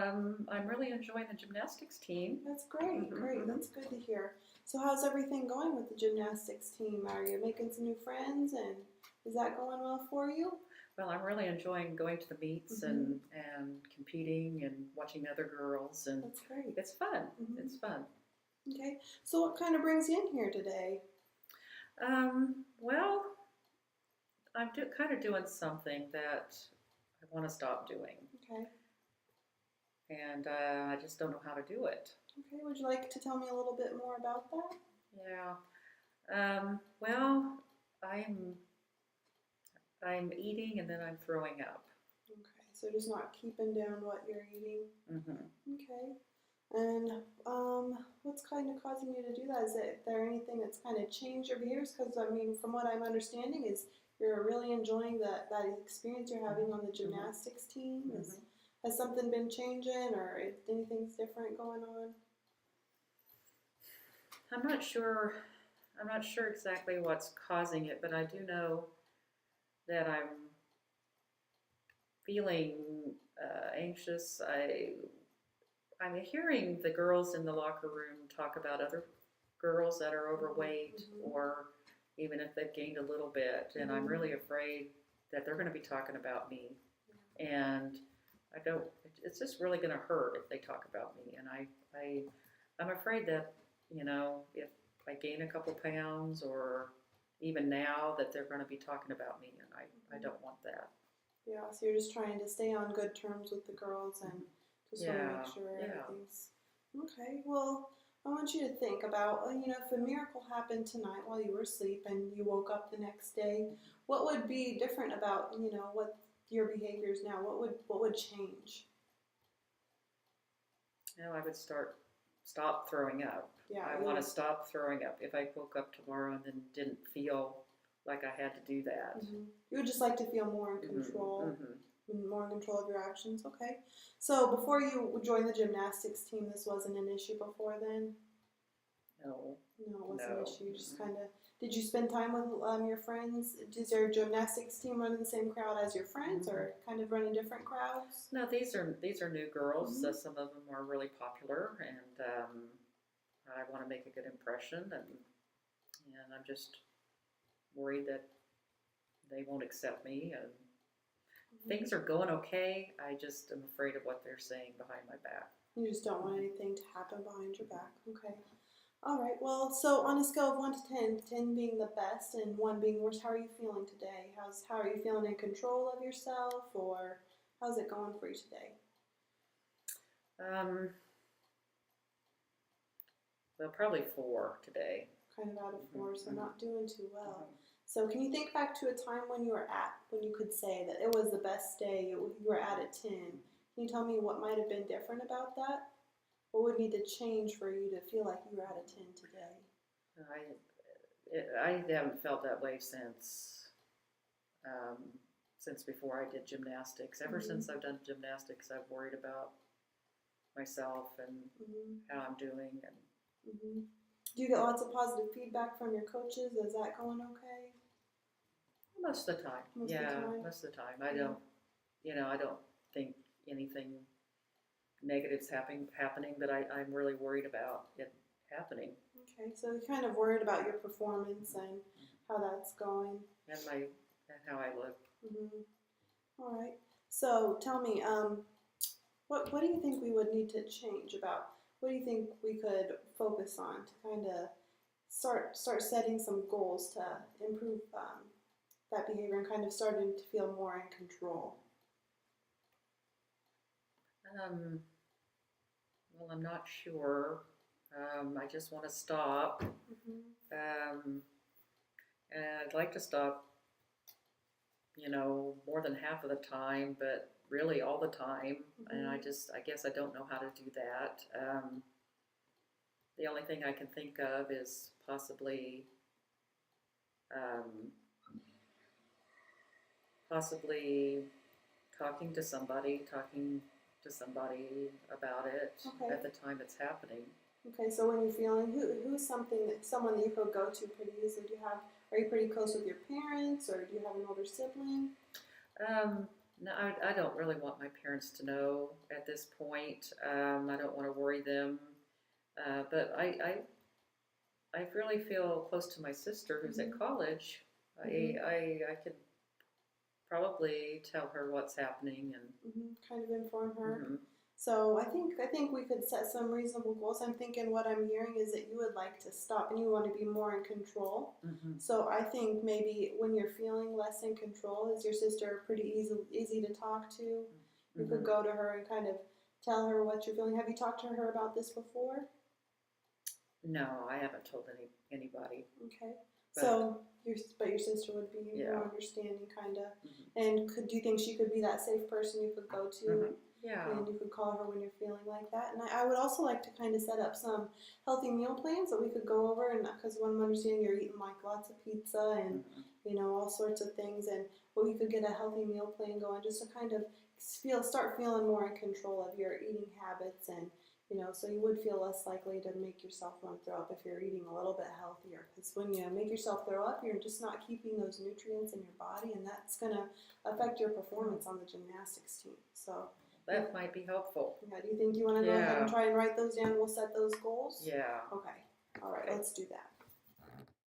I'm really enjoying the gymnastics team. That's great, great. Mm-hmm. That's good to hear. So, how's everything going with the gymnastics team? Are you making some new friends, and is that going well for you? Well, I'm really enjoying going to the meets Mm-hmm. and competing and watching other girls, and That's great. it's fun. Mm-hmm. It's fun. Okay. So, what kind of brings you in here today? Well, kind of doing something that I want to stop doing, Okay. and I just don't know how to do it. Okay. Would you like to tell me a little bit more about that? Yeah. Well, I'm eating and then I'm throwing up. Okay. So, just not keeping down what you're eating. Mm-hmm. Okay. And what's kind of causing you to do that? Is there anything that's kind of changed your behaviors? Because I mean, from what I'm understanding, is you're really enjoying that experience you're having on the gymnastics team. Has something been changing, or is anything's different going on? I'm not sure. I'm not sure exactly what's causing it, but I do know that I'm feeling anxious. I'm hearing the girls in the locker room talk about other girls that are overweight, Mm-hmm. or even if they've gained a little bit, and I'm really afraid that they're going to be talking about me, and I don't. It's just really going to hurt if they talk about me, and I'm afraid that if I gain a couple pounds, or even now that they're going to be talking about me, and I don't want that. Yeah, so you're just trying to stay on good terms with the girls and just want to make sure everything's okay. Well, I want you to think about, if a miracle happened tonight while you were asleep and you woke up the next day, what would be different about, what your behaviors now? What would change? I would stop throwing up. Yeah, I want to stop throwing up. If I woke up tomorrow and then didn't feel like I had to do that. Mm-hmm. You would just like to feel more in control. Mm-hmm. More in control of your actions. Okay. So before you joined the gymnastics team, this wasn't an issue before then? No. No, it wasn't an issue. You just kind of, did you spend time with your friends? Does your gymnastics team run in the same crowd as your friends, or kind of run in different crowds? No, these are new girls. Some of them are really popular, and I want to make a good impression, and I'm just worried that they won't accept me, and things are going okay. I just am afraid of what they're saying behind my back. You just don't want anything to happen behind your back. Okay. All right. Well, so on a scale of 1 to 10, 10 being the best and 1 being worst, how are you feeling today? How are you feeling in control of yourself, or how's it going for you today? Well, probably 4 today. Kind of out of 4, so not doing too well. So can you think back to a time when you could say that it was the best day, you were at a 10? Can you tell me what might have been different about that? What would need to change for you to feel like you were at a 10 today? I haven't felt that way since before I did gymnastics. Ever since I've done gymnastics, I've worried about myself and how I'm doing. And do you get lots of positive feedback from your coaches? Is that going okay? Most of the time. Most of the time. I don't think anything negative's happening, but I'm really worried about it happening. Okay, so you're kind of worried about your performance and how that's going. And how I look. All right. So tell me, what do you think we would need to change about? What do you think we could focus on to kind of start setting some goals to improve that behavior and kind of starting to feel more in control? Well, I'm not sure. I just want to stop. And I'd like to stop, more than half of the time, but really all the time. And I guess I don't know how to do that. The only thing I can think of is possibly talking to somebody about it at the time it's happening. Okay, so when you're feeling, who's someone that you could go to pretty easily? Are you pretty close with your parents, or do you have an older sibling? No, I don't really want my parents to know at this point. I don't want to worry them. But I really feel close to my sister who's at college. I could probably tell her what's happening and kind of inform her. So I think we could set some reasonable goals. I'm thinking what I'm hearing is that you would like to stop and you want to be more in control. So I think maybe when you're feeling less in control, is your sister pretty easy to talk to? You could go to her and kind of tell her what you're feeling. Have you talked to her about this before? No, I haven't told anybody. Okay. But your sister would be more understanding, kind of. And do you think she could be that safe person you could go to? Yeah. And you could call her when you're feeling like that. And I would also like to kind of set up some healthy meal plans that we could go over. And because what I'm understanding, you're eating like lots of pizza and all sorts of things. And we could get a healthy meal plan going just to kind of start feeling more in control of your eating habits, and so you would feel less likely to make yourself want to throw up if you're eating a little bit healthier. Because when you make yourself throw up, you're just not keeping those nutrients in your body, and that's going to affect your performance on the gymnastics team. So that might be helpful. Yeah. Do you think you want to go ahead and try and write those down? We'll set those goals. Yeah. Okay. All right. Let's do that.